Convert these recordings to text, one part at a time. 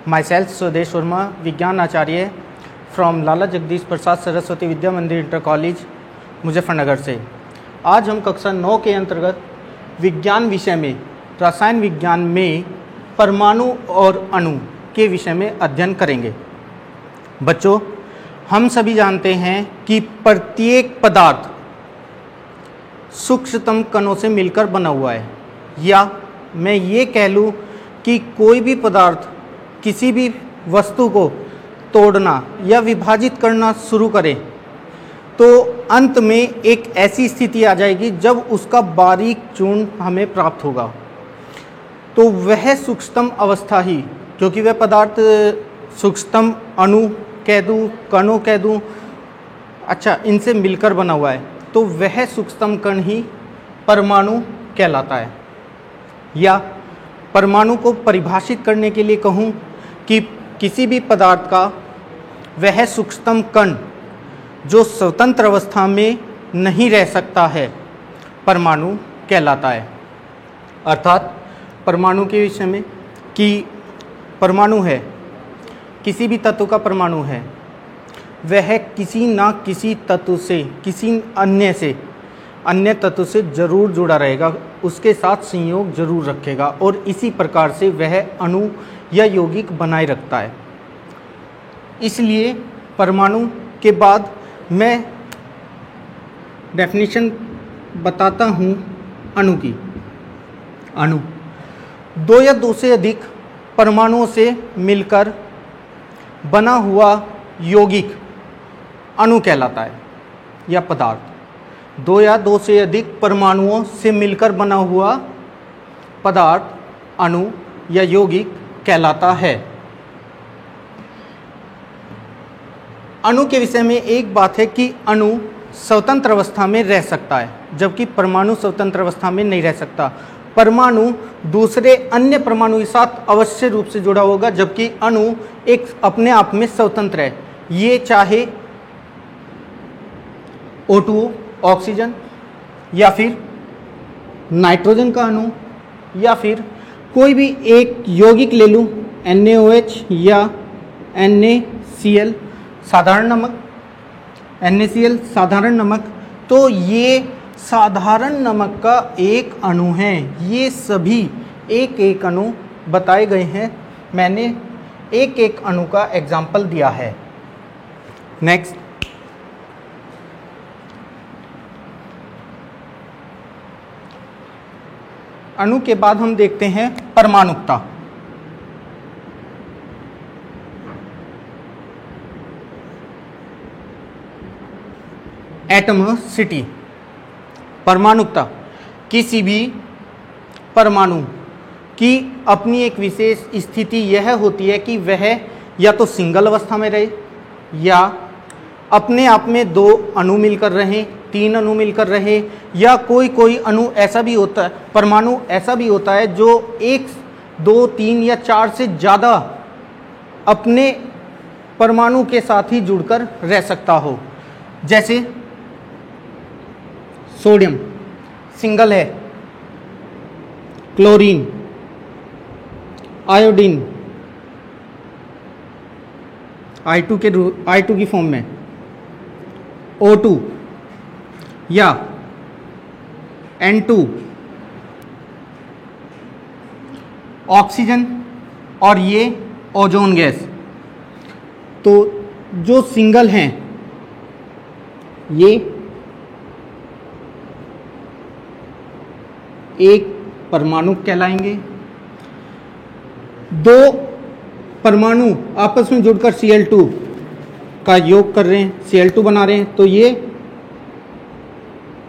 myself Swadesh Verma, विज्ञान आचार्य from लाला जगदीश प्रसाद सरस्वती विद्या मंदिर inter college Muzaffarnagar से। आज हम कक्षा 9 के अंतर्गत विज्ञान विषय में रसायन विज्ञान में परमाणु और अणु के विषय में अध्ययन करेंगे। बच्चों, हम सभी जानते हैं कि प्रत्येक पदार्थ सूक्ष्मतम कणों से मिलकर बना हुआ है, या मैं ये कह लूँ कि कोई भी पदार्थ किसी भी वस्तु को तोड़ना या विभाजित करना शुरू करे तो अंत में एक ऐसी स्थिति आ जाएगी जब उसका बारीक चूर्ण हमें प्राप्त होगा। तो वह सूक्ष्मतम अवस्था ही, क्योंकि वह पदार्थ सूक्ष्मतम अणु कह दूँ, कणों कह दूँ, अच्छा इनसे मिलकर बना हुआ है, तो वह सूक्ष्मतम कण ही परमाणु कहलाता है। या परमाणु को परिभाषित करने के लिए कहूँ कि किसी भी पदार्थ का वह सूक्ष्मतम कण जो स्वतंत्र अवस्था में नहीं रह सकता है, परमाणु कहलाता है। अर्थात परमाणु के विषय में कि परमाणु है, किसी भी तत्व का परमाणु है, वह किसी ना किसी तत्व से, किसी अन्य तत्व से जरूर जुड़ा रहेगा, उसके साथ संयोग जरूर रखेगा और इसी प्रकार से वह अणु या यौगिक बनाए रखता है। इसलिए परमाणु के बाद मैं डेफिनेशन बताता हूँ अणु की। अणु दो या दो से अधिक परमाणुओं से मिलकर बना हुआ यौगिक अणु कहलाता है, या पदार्थ। दो या दो से अधिक परमाणुओं से मिलकर बना हुआ पदार्थ अणु या यौगिक कहलाता है। अणु के विषय में एक बात है कि अणु स्वतंत्र अवस्था में रह सकता है, जबकि परमाणु स्वतंत्र अवस्था में नहीं रह सकता। परमाणु दूसरे अन्य परमाणु के साथ अवश्य रूप से जुड़ा होगा, जबकि अणु एक अपने आप में स्वतंत्र है। ये चाहे O2 ऑक्सीजन, या फिर नाइट्रोजन का अणु, या फिर कोई भी एक यौगिक ले लूँ, NaOH या NaCl साधारण नमक, NaCl साधारण नमक, तो ये साधारण नमक का एक अणु है। ये सभी एक एक अणु बताए गए हैं, मैंने एक एक अणु का एग्जाम्पल दिया है। नेक्स्ट, अणु के बाद हम देखते हैं परमाणुकता। एटमोसिटी। परमाणुकता किसी भी परमाणु की अपनी एक विशेष स्थिति यह होती है कि वह या तो सिंगल अवस्था में रहे, या अपने आप में दो अणु मिलकर रहें, तीन अणु मिलकर रहे, या कोई अणु ऐसा भी होता है, परमाणु ऐसा भी होता है जो 1, 2, 3 या 4 से ज़्यादा अपने परमाणु के साथ ही जुड़कर रह सकता हो। जैसे सोडियम सिंगल है, क्लोरीन, आयोडीन I2 की फॉर्म में, O2 या N2, ऑक्सीजन और ये ओजोन गैस। तो जो सिंगल हैं ये एक परमाणु कहलाएंगे। दो परमाणु आपस में जुड़कर Cl2 का योग कर रहे हैं, Cl2 बना रहे हैं, तो ये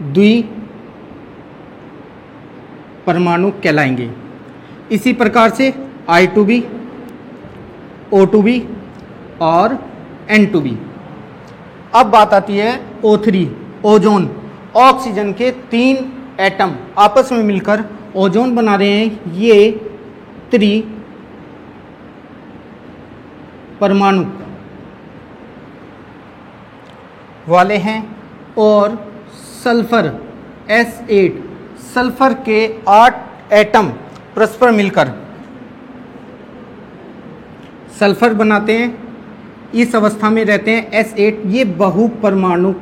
द्वि परमाणु कहलाएंगे। इसी प्रकार से I2b, O2b और N2b। अब बात आती है O3, ओजोन। ऑक्सीजन के 3 एटम आपस में मिलकर ओजोन बना रहे हैं, ये त्रि परमाणु वाले हैं। और सल्फर S8, सल्फर के 8 एटम परस्पर मिलकर सल्फर बनाते हैं, इस अवस्था में रहते हैं S8, ये बहु परमाणु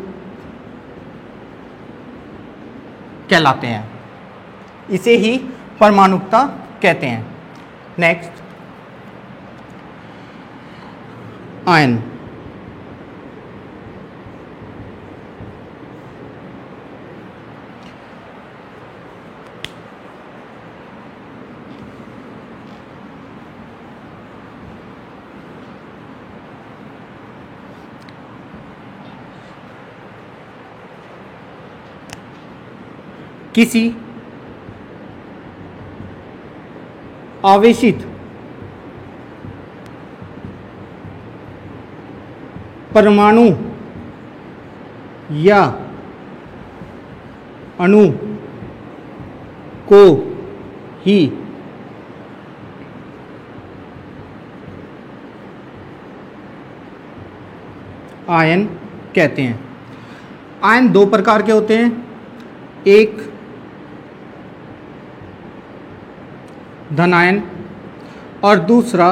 कहलाते हैं, इसे ही परमाणुकता कहते हैं। Next, ion. किसी आवेशित परमाणु या अणु को ही आयन कहते हैं। आयन दो प्रकार के होते हैं, एक धन आयन और दूसरा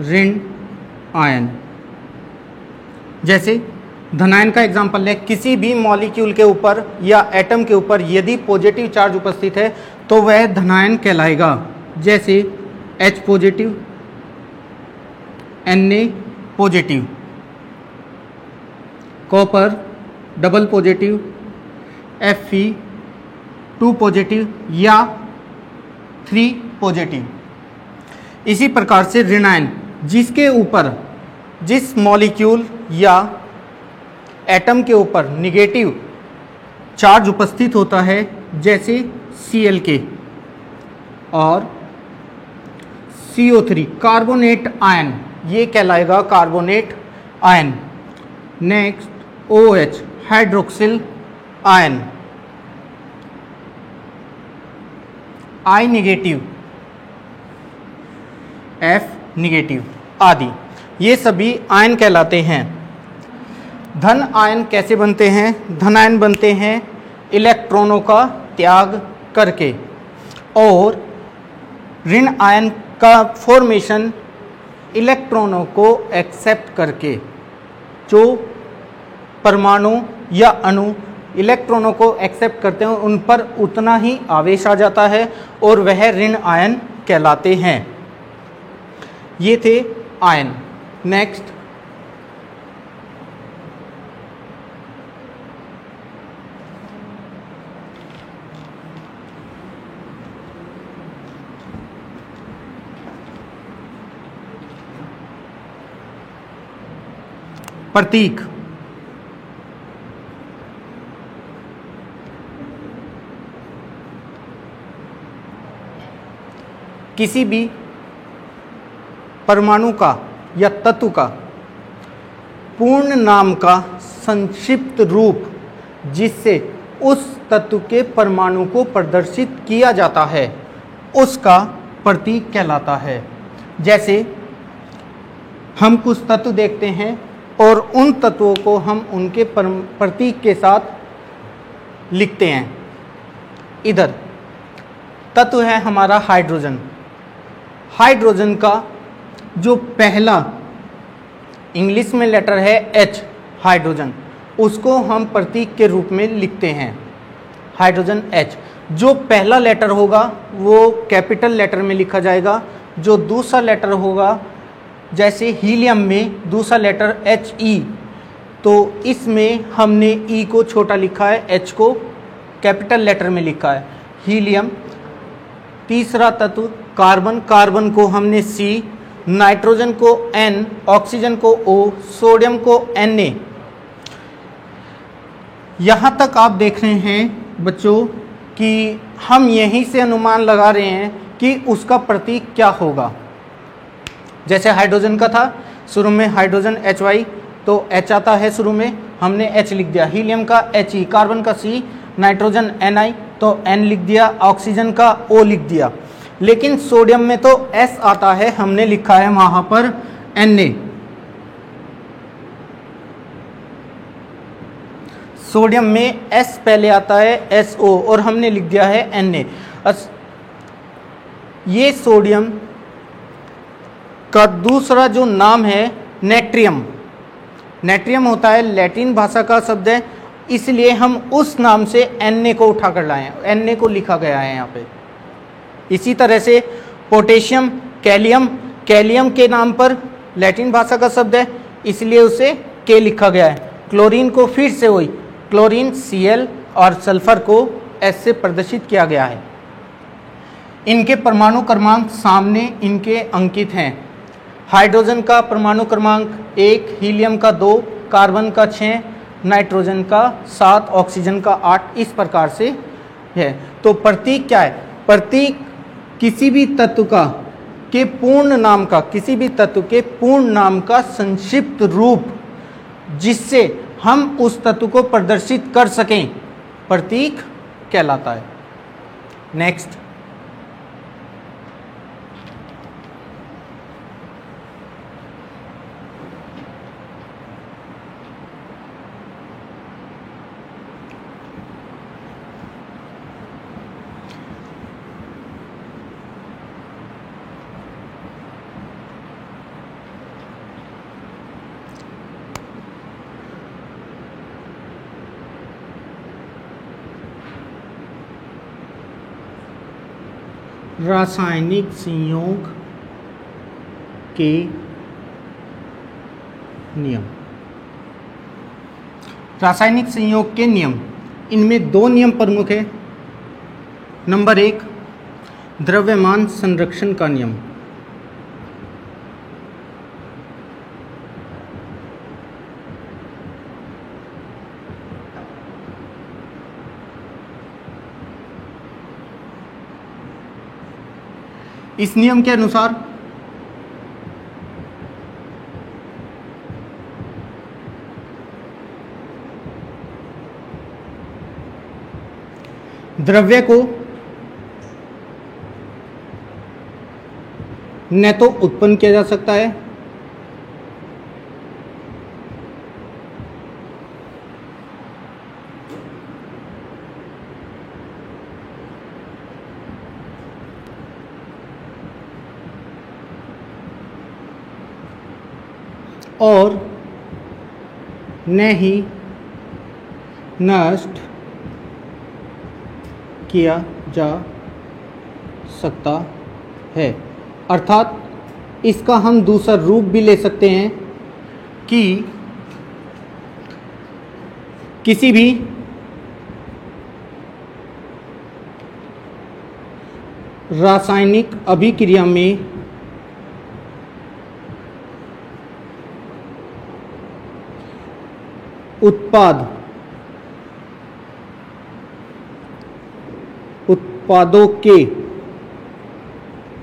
ऋण आयन। जैसे धनायन का एग्जाम्पल है, किसी भी मॉलिक्यूल के ऊपर या एटम के ऊपर यदि पॉजिटिव चार्ज उपस्थित है तो वह धनायन कहलाएगा। जैसे H positive, Na positive, copper double positive, Fe2 positive या 3 पॉजिटिव। इसी प्रकार से ऋण आयन, जिसके ऊपर जिस मॉलिक्यूल या एटम के ऊपर निगेटिव चार्ज उपस्थित होता है, जैसे Cl और CO3 कार्बोनेट आयन, ये कहलाएगा carbonate ion. Next, OH hydroxyl ion, I negative, F negative आदि, ये सभी आयन कहलाते हैं। धन आयन कैसे बनते हैं? धन आयन बनते हैं इलेक्ट्रॉनों का त्याग करके, और ऋण आयन का फॉर्मेशन इलेक्ट्रॉनों को एक्सेप्ट करके। जो परमाणु या अणु इलेक्ट्रॉनों को एक्सेप्ट करते हैं उन पर उतना ही आवेश आ जाता है और वह ऋण आयन कहलाते हैं। ये थे आयन। नेक्स्ट, प्रतीक। किसी भी परमाणु का या तत्व का पूर्ण नाम का संक्षिप्त रूप जिससे उस तत्व के परमाणु को प्रदर्शित किया जाता है, उसका प्रतीक कहलाता है। जैसे हम कुछ तत्व देखते हैं और उन तत्वों को हम उनके प्रतीक के साथ लिखते हैं। इधर तत्व है हमारा हाइड्रोजन। हाइड्रोजन का जो पहला इंग्लिश में लेटर है H, हाइड्रोजन, उसको हम प्रतीक के रूप में लिखते हैं हाइड्रोजन H। जो पहला लेटर होगा वो कैपिटल लेटर में लिखा जाएगा। जो दूसरा लेटर होगा, जैसे हीलियम में दूसरा लेटर He, तो इसमें हमने E को छोटा लिखा है, H को कैपिटल लेटर में लिखा है, हीलियम। तीसरा तत्व कार्बन, कार्बन को हमने C, नाइट्रोजन को N, ऑक्सीजन को O, सोडियम को Na। यहाँ तक आप देख रहे हैं बच्चों कि हम यहीं से अनुमान लगा रहे हैं कि उसका प्रतीक क्या होगा। जैसे हाइड्रोजन का था, शुरू में हाइड्रोजन HY, तो H आता है शुरू में, हमने H लिख दिया। हीलियम का He, कार्बन का C, नाइट्रोजन Ni, तो N लिख दिया, ऑक्सीजन का O लिख दिया। लेकिन सोडियम में तो S आता है, हमने लिखा है वहां पर Na। सोडियम में S पहले आता है SO और हमने लिख दिया है Na। ये सोडियम का दूसरा जो नाम है नेट्रियम। नेट्रियम होता है लैटिन भाषा का शब्द है, इसलिए हम उस नाम से Na को उठा कर लाए हैं, Na को लिखा गया है यहाँ पे। इसी तरह से पोटेशियम, कैलियम, कैलियम के नाम पर लैटिन भाषा का शब्द है, इसलिए उसे K लिखा गया है। क्लोरीन को फिर से वही क्लोरीन Cl और सल्फर को S से प्रदर्शित किया गया है। इनके परमाणु क्रमांक सामने इनके अंकित हैं। हाइड्रोजन का परमाणु क्रमांक 1, हीलियम का 2, कार्बन का 6, नाइट्रोजन का 7, ऑक्सीजन का 8, इस प्रकार से है। तो प्रतीक क्या है? प्रतीक किसी भी तत्व का के पूर्ण नाम का, किसी भी तत्व के पूर्ण नाम का संक्षिप्त रूप, जिससे हम उस तत्व को प्रदर्शित कर सकें, प्रतीक कहलाता है। नेक्स्ट, रासायनिक संयोग के नियम। रासायनिक संयोग के नियम, इनमें 2 नियम प्रमुख है। नंबर 1, द्रव्यमान संरक्षण का नियम। इस नियम के अनुसार द्रव्य को न तो उत्पन्न किया जा सकता है और न ही नष्ट किया जा सकता है। अर्थात इसका हम दूसरा रूप भी ले सकते हैं कि किसी भी रासायनिक अभिक्रिया में उत्पादों के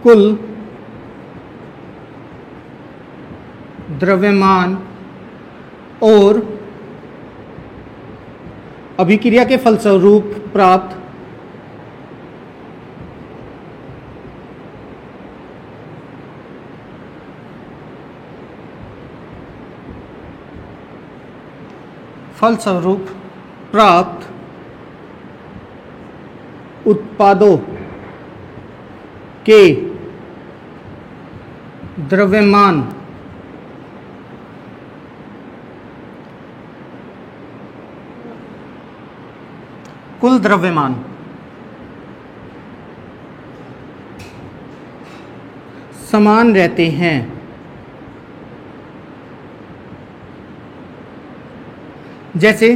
कुल द्रव्यमान और अभिक्रिया के फलस्वरूप प्राप्त उत्पादों के द्रव्यमान कुल द्रव्यमान समान रहते हैं। जैसे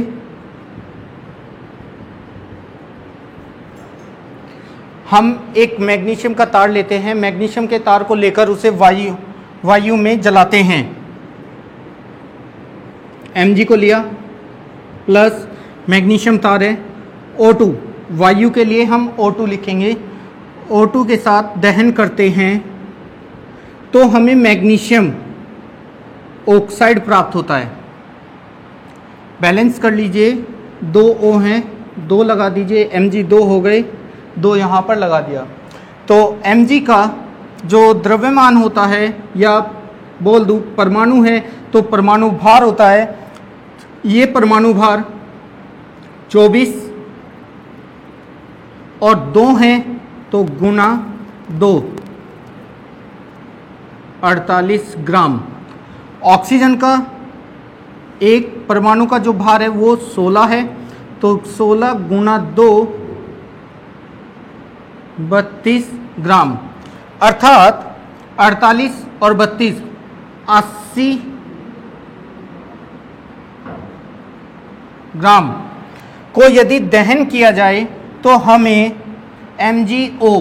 हम एक मैग्नीशियम का तार लेते हैं, मैग्नीशियम के तार को लेकर उसे वायु में जलाते हैं। Mg को लिया प्लस मैग्नीशियम तार है O2, वायु के लिए हम O2 लिखेंगे। O2 के साथ दहन करते हैं तो हमें मैग्नीशियम ऑक्साइड प्राप्त होता है। बैलेंस कर लीजिए, 2 O हैं, 2 लगा दीजिए, Mg 2 हो गए, 2 यहाँ पर लगा दिया। तो Mg का जो द्रव्यमान होता है, या बोल दूँ परमाणु है, तो परमाणु भार होता है, ये परमाणु भार 24 और 2 हैं तो गुणा 2, 48 ग्राम। ऑक्सीजन का एक परमाणु का जो भार है वो 16 है, तो 16 गुणा 2 32 ग्राम, अर्थात 48 और 32 80 ग्राम को यदि दहन किया जाए तो हमें MgO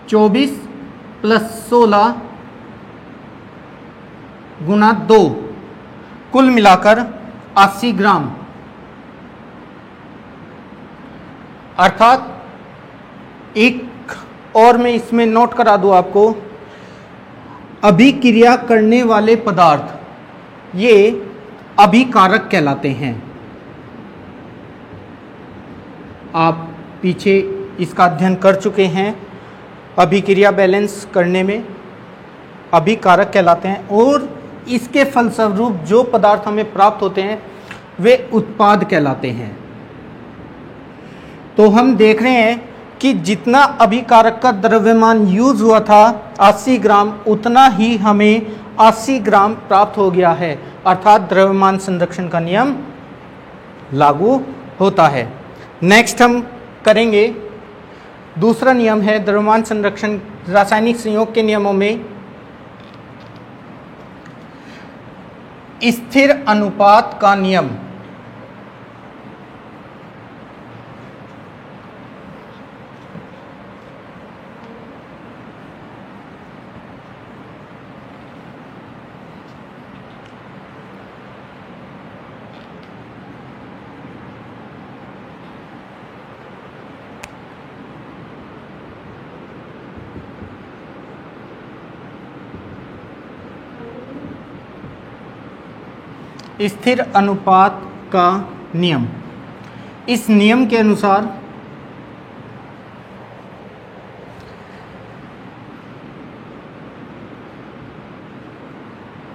24 + 16 गुणा 2 कुल मिलाकर 80 ग्राम, अर्थात एक और मैं इसमें नोट करा दूं आपको, अभिक्रिया करने वाले पदार्थ ये अभिकारक कहलाते हैं। आप पीछे इसका अध्ययन कर चुके हैं, अभिक्रिया बैलेंस करने में अभिकारक कहलाते हैं, और इसके फलस्वरूप जो पदार्थ हमें प्राप्त होते हैं वे उत्पाद कहलाते हैं। तो हम देख रहे हैं कि जितना अभिकारक का द्रव्यमान यूज हुआ था 80 ग्राम, उतना ही हमें 80 ग्राम प्राप्त हो गया है, अर्थात द्रव्यमान संरक्षण का नियम लागू होता है। नेक्स्ट हम करेंगे दूसरा नियम है द्रव्यमान संरक्षण रासायनिक संयोग के नियमों में स्थिर अनुपात का नियम। स्थिर अनुपात का नियम, इस नियम के अनुसार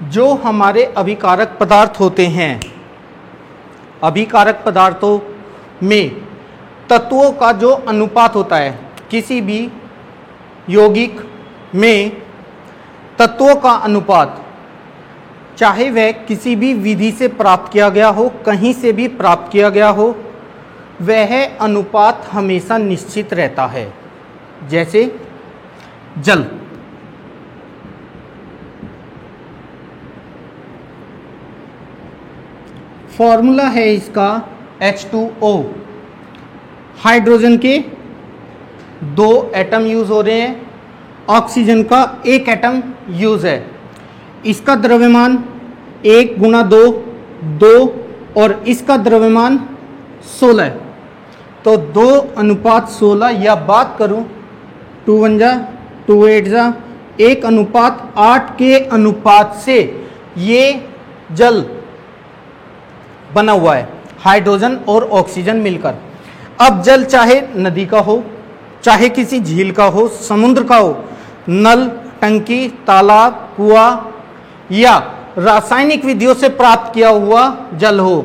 जो हमारे अभिकारक पदार्थ होते हैं, अभिकारक पदार्थों में तत्वों का जो अनुपात होता है, किसी भी यौगिक में तत्वों का अनुपात, चाहे वह किसी भी विधि से प्राप्त किया गया हो, कहीं से भी प्राप्त किया गया हो, वह अनुपात हमेशा निश्चित रहता है। जैसे जल, फॉर्मूला है इसका H2O, हाइड्रोजन के 2 एटम यूज हो रहे हैं, ऑक्सीजन का 1 एटम यूज है। इसका द्रव्यमान 1 गुणा 2 2 और इसका द्रव्यमान 16 है, तो 2:16, या बात करूं 2 1 जा 2 8 जा 1:8 के अनुपात से ये जल बना हुआ है, हाइड्रोजन और ऑक्सीजन मिलकर। अब जल चाहे नदी का हो, चाहे किसी झील का हो, समुद्र का हो, नल, टंकी, तालाब, कुआं या रासायनिक विधियों से प्राप्त किया हुआ जल हो,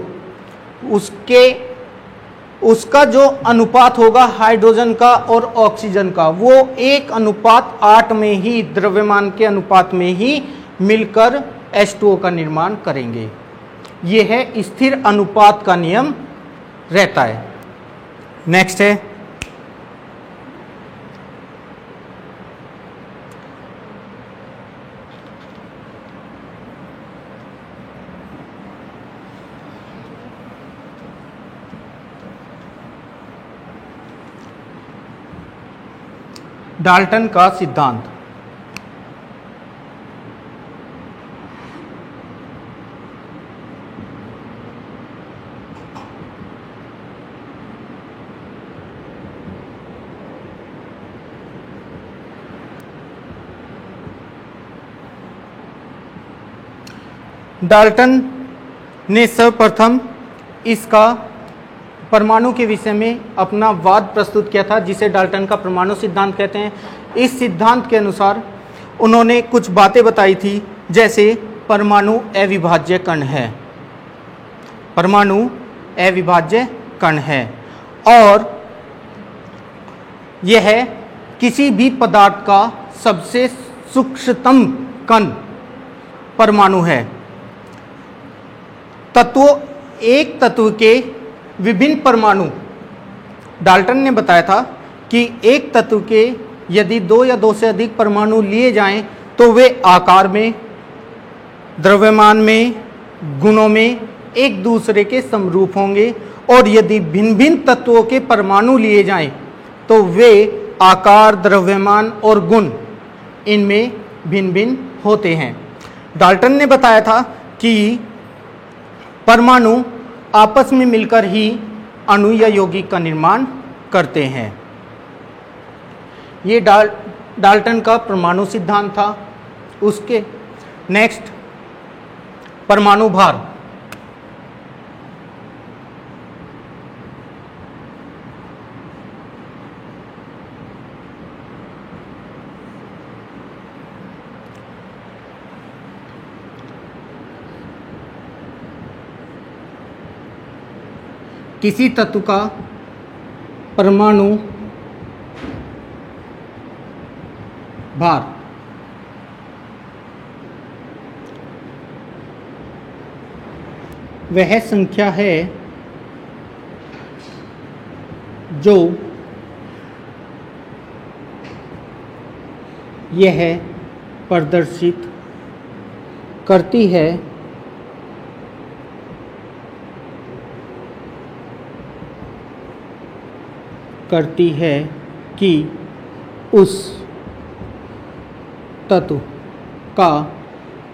उसका जो अनुपात होगा हाइड्रोजन का और ऑक्सीजन का, वो 1:8 में ही, द्रव्यमान के अनुपात में ही मिलकर H2O का निर्माण करेंगे। ये है स्थिर अनुपात का नियम रहता है। नेक्स्ट है डाल्टन का सिद्धांत। डाल्टन ने सर्वप्रथम इसका परमाणु के विषय में अपना वाद प्रस्तुत किया था, जिसे डाल्टन का परमाणु सिद्धांत कहते हैं। इस सिद्धांत के अनुसार उन्होंने कुछ बातें बताई थी, जैसे परमाणु अविभाज्य कण है, परमाणु अविभाज्य कण है, और यह किसी भी पदार्थ का सबसे सूक्ष्मतम कण परमाणु है। एक तत्व के विभिन्न परमाणु, डाल्टन ने बताया था कि एक तत्व के यदि 2 या 2 से अधिक परमाणु लिए जाएं तो वे आकार में, द्रव्यमान में, गुणों में एक दूसरे के समरूप होंगे, और यदि भिन्न भिन्न तत्वों के परमाणु लिए जाएं तो वे आकार, द्रव्यमान और गुण इनमें भिन्न भिन्न होते हैं। डाल्टन ने बताया था कि परमाणु आपस में मिलकर ही अणु या यौगिक का निर्माण करते हैं। ये डाल्टन का परमाणु सिद्धांत था। उसके नेक्स्ट परमाणु भार। किसी तत्व का परमाणु भार वह संख्या है जो यह प्रदर्शित करती है कि उस तत्व का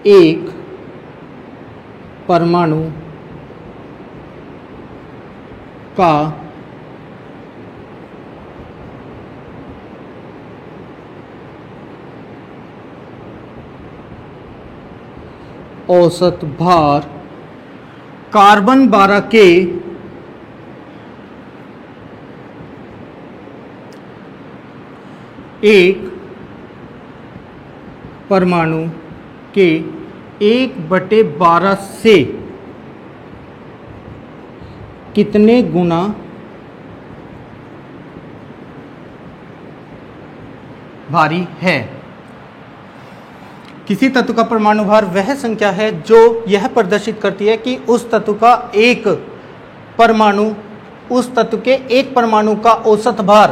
एक परमाणु का औसत भार कार्बन 12 के एक परमाणु के 1/12 से कितने गुना भारी है। किसी तत्व का परमाणु भार वह संख्या है जो यह प्रदर्शित करती है कि उस तत्व का एक परमाणु, उस तत्व के एक परमाणु का औसत भार,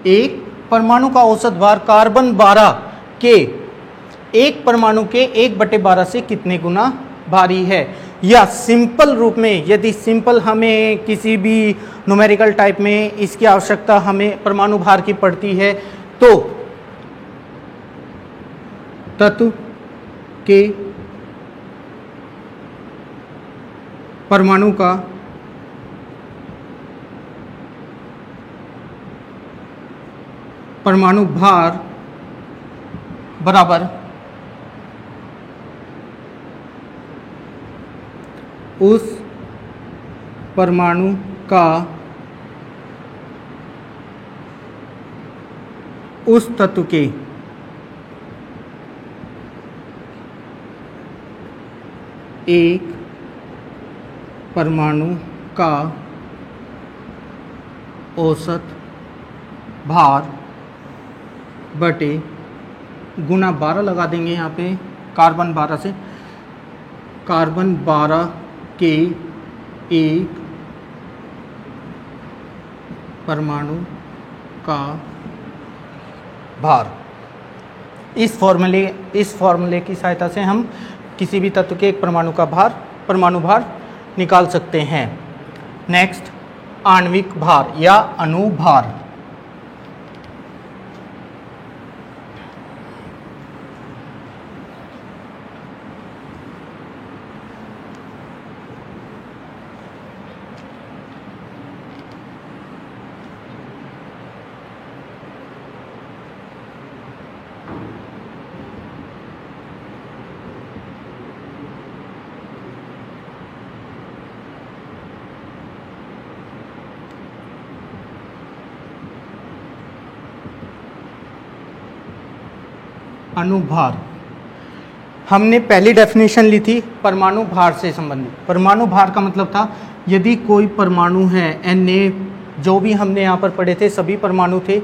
एक परमाणु का औसत भार कार्बन 12 के एक परमाणु के 1/12 से कितने गुना भारी है। या सिंपल रूप में, यदि सिंपल हमें किसी भी न्यूमेरिकल टाइप में इसकी आवश्यकता हमें परमाणु भार की पड़ती है, तो तत्व के परमाणु का परमाणु भार बराबर उस परमाणु का उस तत्व के एक परमाणु का औसत भार बटे गुना 12 लगा देंगे यहाँ पे कार्बन 12 से, कार्बन 12 के एक परमाणु का भार। इस फॉर्मूले की सहायता से हम किसी भी तत्व के एक परमाणु का भार, परमाणु भार निकाल सकते हैं। नेक्स्ट आणविक भार या अणु भार। अणुभार, हमने पहली डेफिनेशन ली थी परमाणु भार से संबंधित। परमाणु भार का मतलब था यदि कोई परमाणु है Na, जो भी हमने यहाँ पर पढ़े थे सभी परमाणु थे,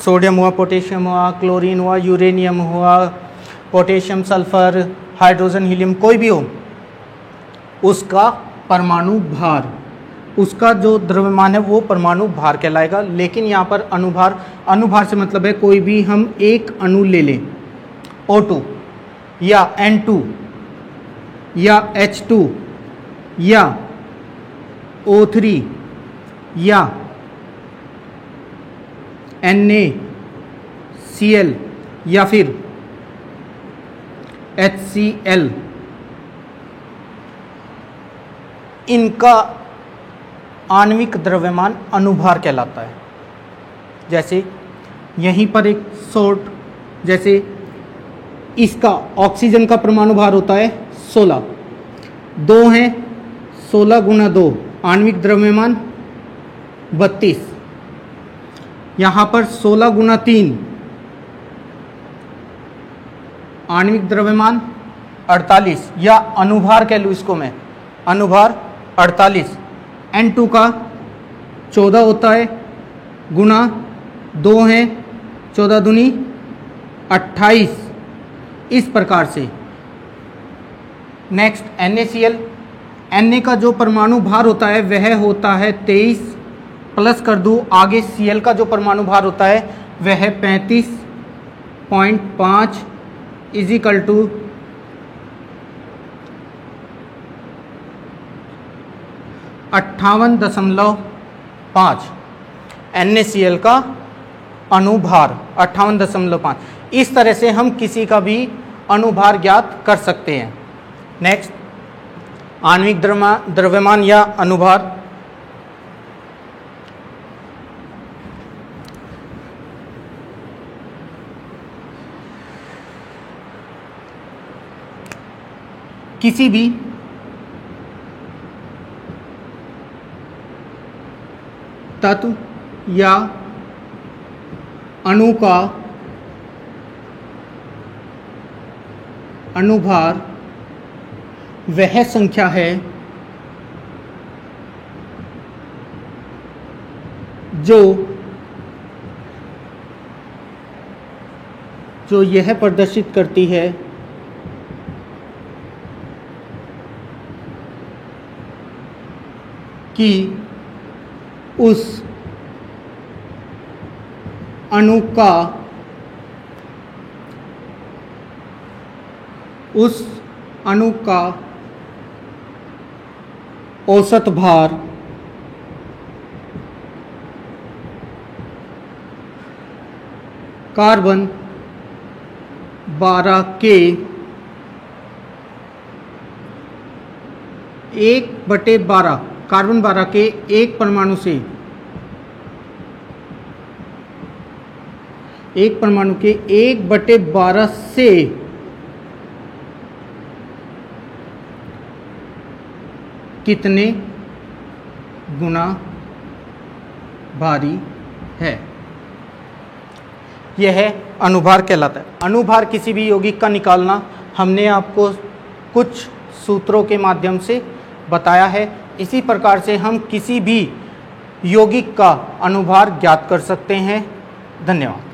सोडियम हुआ, पोटेशियम हुआ, क्लोरीन हुआ, यूरेनियम हुआ, पोटेशियम, सल्फर, हाइड्रोजन, हीलियम, कोई भी हो, उसका परमाणु भार, उसका जो द्रव्यमान है वो परमाणु भार कहलाएगा। लेकिन यहाँ पर अणुभार, अणुभार से मतलब है कोई भी हम एक अणु ले लें, O2 या N2 या H2 या O3 या NaCl या फिर HCl, इनका आणविक द्रव्यमान अणुभार कहलाता है। जैसे यहीं पर एक शॉर्ट, जैसे इसका ऑक्सीजन का परमाणु भार होता है 16, 2 हैं, 16 गुना 2 आणविक द्रव्यमान 32, यहाँ पर 16 गुना 3 आणविक द्रव्यमान 48, या अणुभार कह लूँ इसको मैं, अणुभार 48। N2 का 14 होता है, गुना 2 हैं, 14 दूनी 28, इस प्रकार से। नेक्स्ट NaCl, Na का जो परमाणु भार होता है वह होता है 23, प्लस कर दूँ आगे Cl का जो परमाणु भार होता है वह 35.5 इजिकल टू 58.5 NaCl का अणुभार 58.5। इस तरह से हम किसी का भी अणुभार ज्ञात कर सकते हैं। नेक्स्ट आणविक द्रव्यमान या अणुभार। किसी भी तत्व या अणु का अणुभार वह संख्या है जो यह प्रदर्शित करती है कि उस अणु का औसत भार कार्बन 12 के 1/12, कार्बन 12 के एक परमाणु से, एक परमाणु के 1/12 से कितने गुना भारी है, यह अणुभार कहलाता है। अणुभार किसी भी यौगिक का निकालना हमने आपको कुछ सूत्रों के माध्यम से बताया है। इसी प्रकार से हम किसी भी यौगिक का अणुभार ज्ञात कर सकते हैं। धन्यवाद।